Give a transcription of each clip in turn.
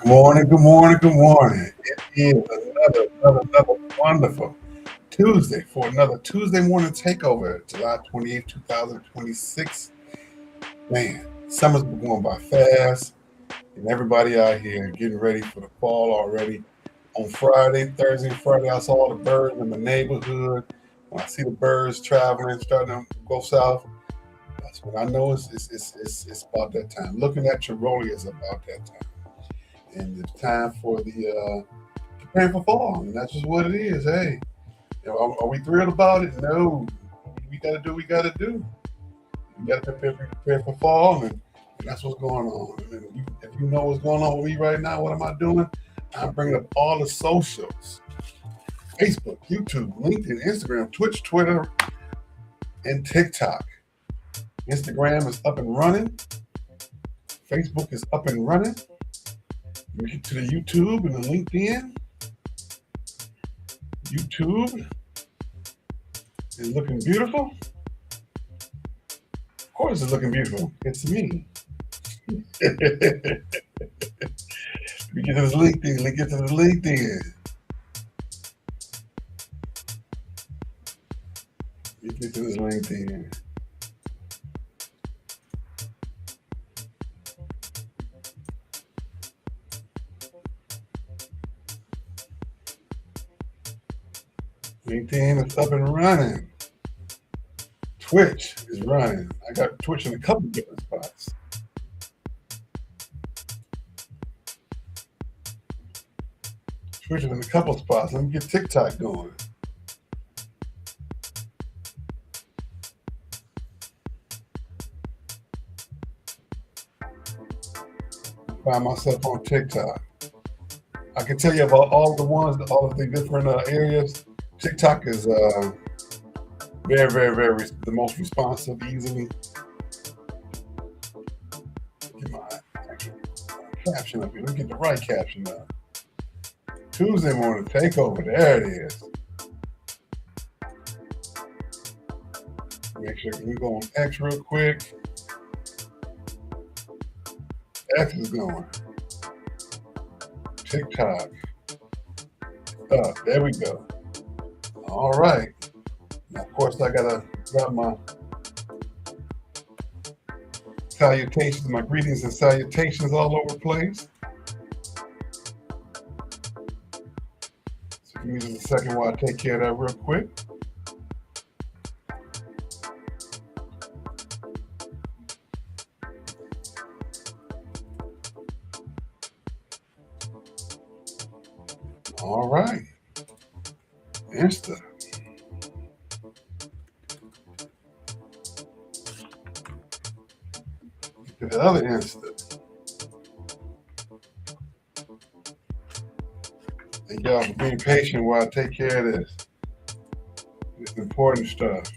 Good morning, good morning, good morning. It is another wonderful Tuesday for another Tuesday morning takeover, July 28th, 2026. Man, summer's been going by fast, and everybody out here getting ready for the fall already. On Friday, Thursday, and Friday, I saw all the birds in the neighborhood. When I see the birds traveling, starting to go south, that's when I know it's about that time. Looking at Chiroli is about that time. And it's time for the preparing for fall, and that's just what it is. Hey, are we thrilled about it? No, we got to do. We got to do. We got to prepare for fall, and that's what's going on. And if you know what's going on with me right now, what am I doing? I'm bringing up all the socials: Facebook, YouTube, LinkedIn, Instagram, Twitch, Twitter, and TikTok. Instagram is up and running. Facebook is up and running. We get to the YouTube and the LinkedIn. YouTube is looking beautiful. Of course, it's looking beautiful. It's me. We get to this LinkedIn. Let's get to the LinkedIn. We get to this LinkedIn. LinkedIn is up and running. Twitch is running. I got Twitch in a couple different spots. Twitch is in a couple spots. Let me get TikTok going. Find myself on TikTok. I can tell you about all of the different areas. TikTok is very the most responsive easily. Get my actual caption up here. Let me get the right caption up. Tuesday morning takeover. There it is. Make sure we go on X real quick. X is going. TikTok. There we go. All right. Now, of course, I gotta grab my salutations, my greetings and salutations all over the place. So give me just a second while I take care of that real quick. All right. Insta. To the other Insta. And y'all for being patient while I take care of this. It's important stuff.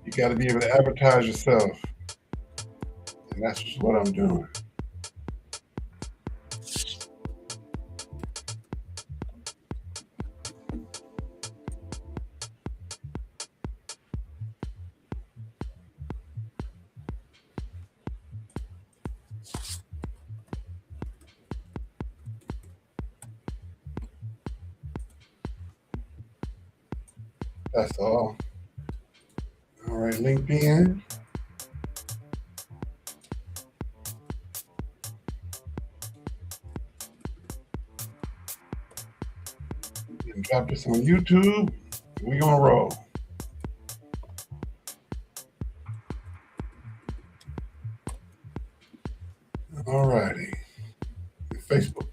You got to be able to advertise yourself. And that's just what I'm doing. That's all. All right, LinkedIn. And drop this on YouTube. We gonna roll. All righty. Facebook.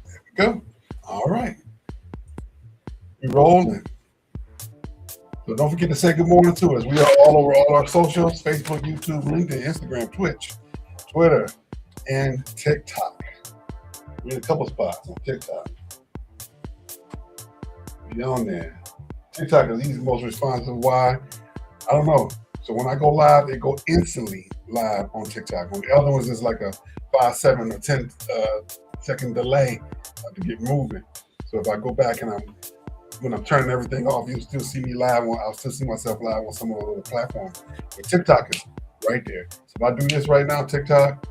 There we go. All right. We're rolling. So don't forget to say good morning to us. We are all over all our socials: Facebook, YouTube, LinkedIn, Instagram, Twitch, Twitter, and TikTok. We're in a couple spots on TikTok. Be on there. TikTok is the most responsive. Why? I don't know. So when I go live, it go instantly live on TikTok. On the other ones, it's like a 5, 7, or 10 second delay to get moving. So if I go back and when I'm turning everything off, you'll still see me live. I'll still see myself live on some of the other platforms. But TikTok is right there. So if I do this right now, TikTok,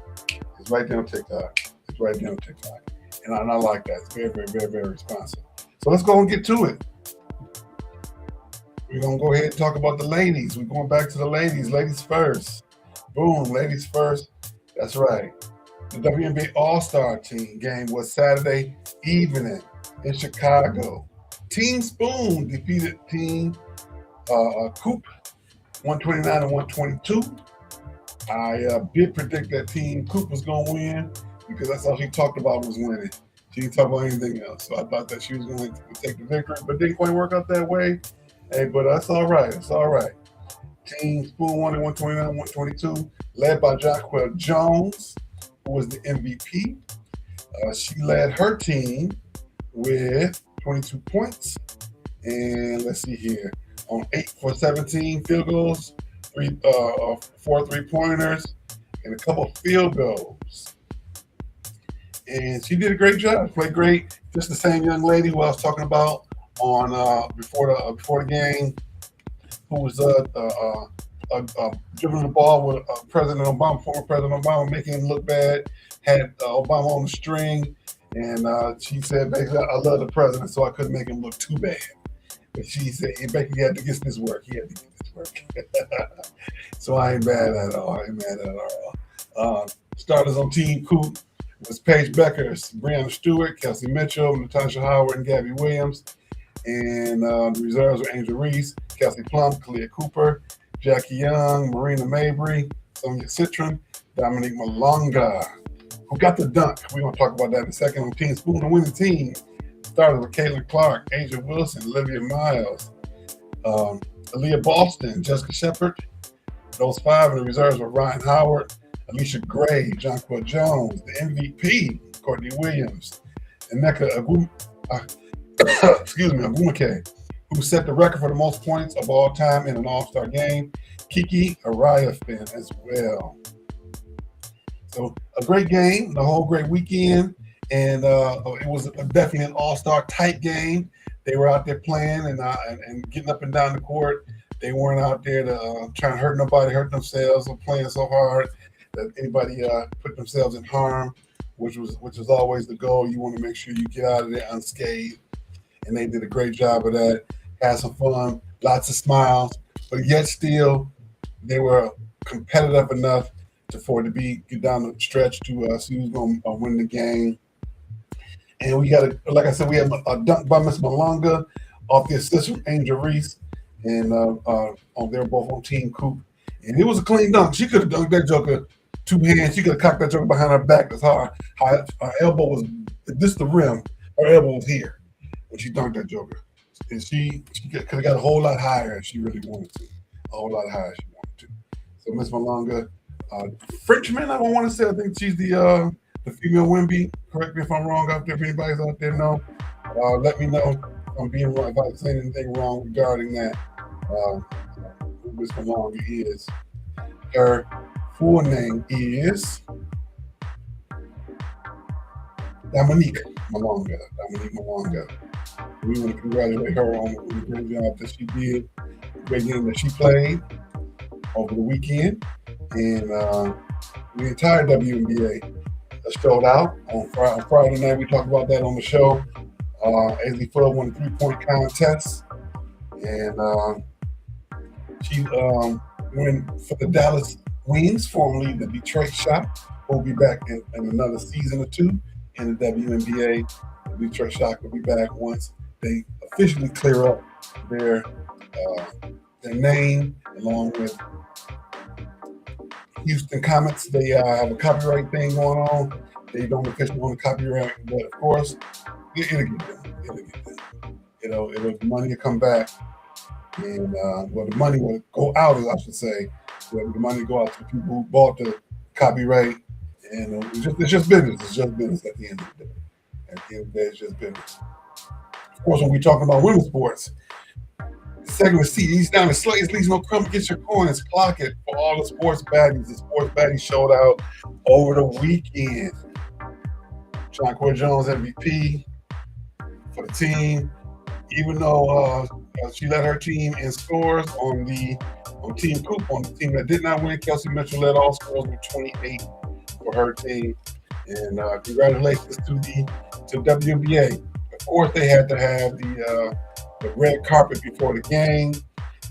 it's right there on TikTok. It's right there on TikTok. And I like that. It's very, very, very, very responsive. So let's go and get to it. We're going to go ahead and talk about the ladies. We're going back to the ladies. Ladies first. Boom, ladies first. That's right. The WNBA All-Star team game was Saturday evening in Chicago. Team Spoon defeated Team Coop 129 and 122. I did predict that Team Coop was going to win because that's all she talked about was winning. She didn't talk about anything else. So I thought that she was going to take the victory, but didn't quite work out that way. Hey, but that's all right. It's all right. Team Spoon won at 129 and 122, led by Jonquel Jones, who was the MVP. She led her team with 22 points. And let's see here. On 8 for 17 field goals, 4 3-pointers, and a couple of field goals. And she did a great job. Played great. Just the same young lady who I was talking about on before the game, who was dribbling the ball with President Obama, former President Obama, making him look bad. Had Obama on the string, and she said basically, "I love the president, so I couldn't make him look too bad." But she said, basically, he had to get this work. He had to get this work. So I ain't mad at all. Starters on Team Coop was Paige Becker, Brianna Stewart, Kelsey Mitchell, Natasha Howard, and Gabby Williams. And the reserves were Angel Reese, Kelsey Plum, Kalia Cooper, Jackie Young, Marina Mabry, Sonia Citron, Dominique Malonga, who got the dunk. We're going to talk about that in a second. On Team Spoon, the winning team started with Caitlin Clark, Angel Wilson, Olivia Miles, Aaliyah Boston, Jessica Shepard. Those 5 in the reserves were Ryan Howard, Alicia Gray, Jonquel Jones, the MVP, Courtney Williams, and Nneka Agumake, who set the record for the most points of all time in an All-Star game. Kiki Ariafin as well. So a great game, the whole great weekend, and it was definitely an All-Star type game. They were out there playing and getting up and down the court. They weren't out there to try to hurt nobody, hurt themselves, or playing so hard that anybody put themselves in harm, which is always the goal. You want to make sure you get out of there unscathed. And they did a great job of that. Had some fun, lots of smiles, but yet still they were competitive enough for it to get down the stretch to see who's going to win the game. And we got like I said, we have a dunk by Miss Malonga off the assist from Angel Reese, and they were both on Team Coop. And it was a clean dunk. She could have dunked that joker 2 hands. She could have cocked that joker behind her back. That's how her elbow was. This the rim. Her elbow was here when she dunked that joker. And she could have got a whole lot higher if she really wanted to. A whole lot higher if she wanted to. So Miss Malonga, Frenchman, I don't want to say. I think she's the female Wimby. Correct me if I'm wrong out there. If anybody's out there know, let me know if I'm being wrong, if I'm saying anything wrong regarding that. Who Miss Malonga is. Her full name is Dominique Malonga. We want to congratulate her on the great job that she did, the great game that she played over the weekend. And the entire WNBA showed out on Friday night. We talked about that on the show. Aisley Fuller won the 3-point contest. And she went for the Dallas Wings, formerly the Detroit Shock. We'll be back in another season or 2 in the WNBA. The Detroit Shock will be back once they officially clear up their name, along with Houston Comets. They have a copyright thing going on. They don't officially own the copyright, but of course, it'll get done. It'll the money will come back, and the money will go out, as I should say. The money will go out to the people who bought the copyright, and it's just business. It's just business at the end of the day. At the end of the day, it's just business. Of course, when we're talking about women's sports, segment C, these down the slates, leaves no crumb, get your coins, clock it for all the sports baddies. The sports baddies showed out over the weekend. Jonquel Jones MVP for the team, even though she led her team in scores on Team Coop, on the team that did not win. Kelsey Mitchell led all scores with 28 for her team. And congratulations to WNBA. Of course, they had to have the red carpet before the game,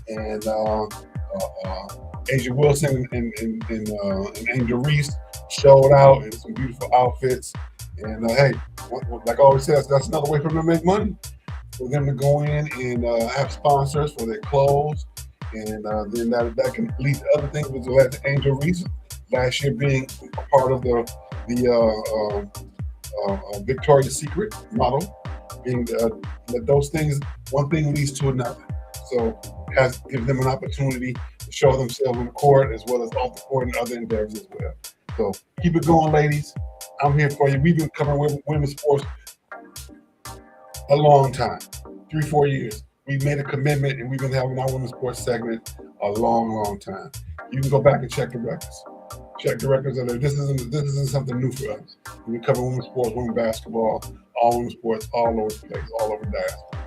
and Asia Wilson and Angel Reese showed out in some beautiful outfits. And hey, like I always say, that's another way for them to make money. For them to go in and have sponsors for their clothes, and then that can lead to other things, which led to Angel Reese last year being a part of the Victoria's Secret model. Being those things, one thing leads to another. So gives them an opportunity to show themselves on the court as well as off the court and other endeavors as well. So keep it going, ladies. I'm here for you. We've been covering women's sports a long time, 3-4 years. We've made a commitment, and we've been having our women's sports segment a long time. You can go back and check the records. Check the records are there. This isn't something new for us. We cover women's sports, women's basketball, all women's sports, all over the place, all over diaspora.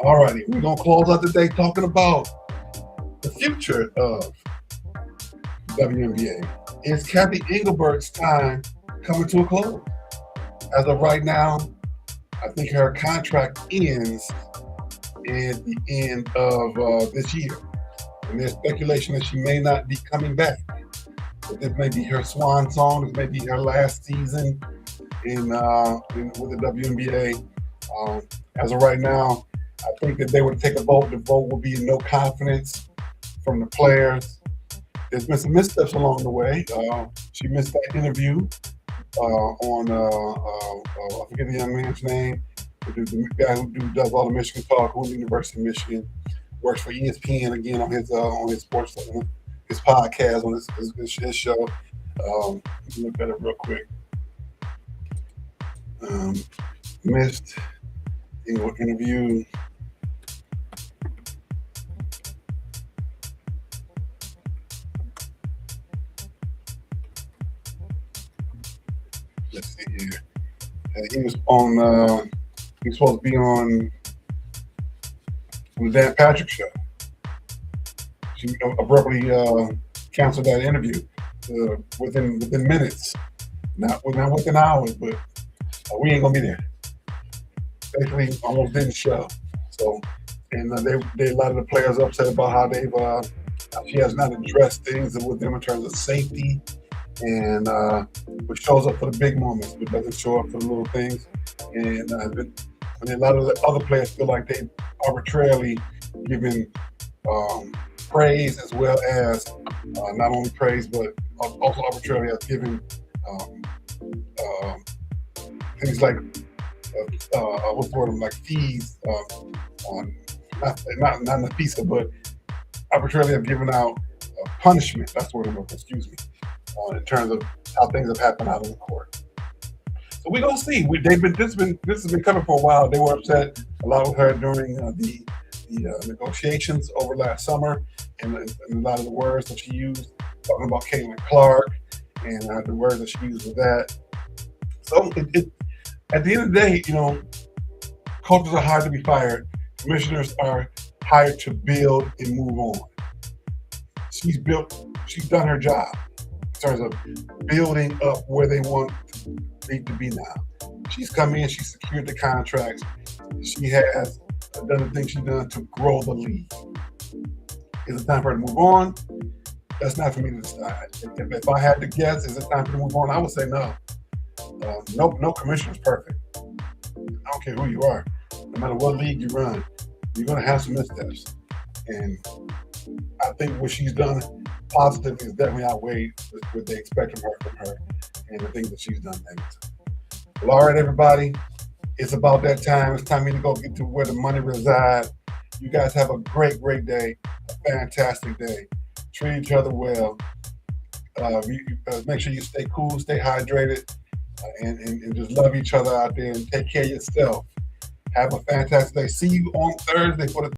All righty, we're gonna close out the day talking about the future of WNBA. Is Kathy Engelbert's time coming to a close? As of right now, I think her contract ends at the end of this year. And there's speculation that she may not be coming back. But this may be her swan song. This may be her last season with the WNBA. As of right now, I think that they would take a vote. The vote will be no confidence from the players. There's been some missteps along the way. She missed that interview on, I forget the young man's name, the guy who does all the Michigan talk, who is University of Michigan, works for ESPN again on his sports, his podcast, on his show. Let me look at it real quick. Missed interview. Let's see here. He was on. He was supposed to be on the Dan Patrick show. She abruptly canceled that interview within minutes, not within hours, but we ain't gonna be there. Basically, almost didn't show. So, and they a lot of the players upset about how she has not addressed things with them in terms of safety, and which shows up for the big moments, but doesn't show up for the little things. And a lot of the other players feel like they arbitrarily given praise, as well as not only praise, but also arbitrarily has given things like what's the word, like fees on not Nafisa, but arbitrarily have given out punishment. That's the word I'm looking. Excuse me. In terms of how things have happened out on the court. So we're gonna see. This has been coming for a while. They were upset a lot with her during the negotiations over last summer, and a lot of the words that she used, talking about Caitlin Clark, and the words that she used with that. So at the end of the day, coaches are hired to be fired. Commissioners are hired to build and move on. She's done her job in terms of building up where they need to be now. She's come in, she's secured the contracts. She has done the things she's done to grow the league. Is it time for her to move on? That's not for me to decide. If I had to guess, is it time for her to move on? I would say no. No commissioner is perfect. I don't care who you are. No matter what league you run, you're going to have some missteps. And I think what she's done positive is definitely outweighed what they expect from her, and the things that she's done negative. Well, all right, everybody. It's about that time. It's time for me to go get to where the money resides. You guys have a great day, a fantastic day. Treat each other well. Make sure you stay cool, stay hydrated, and just love each other out there and take care of yourself. Have a fantastic day. See you on Thursday for the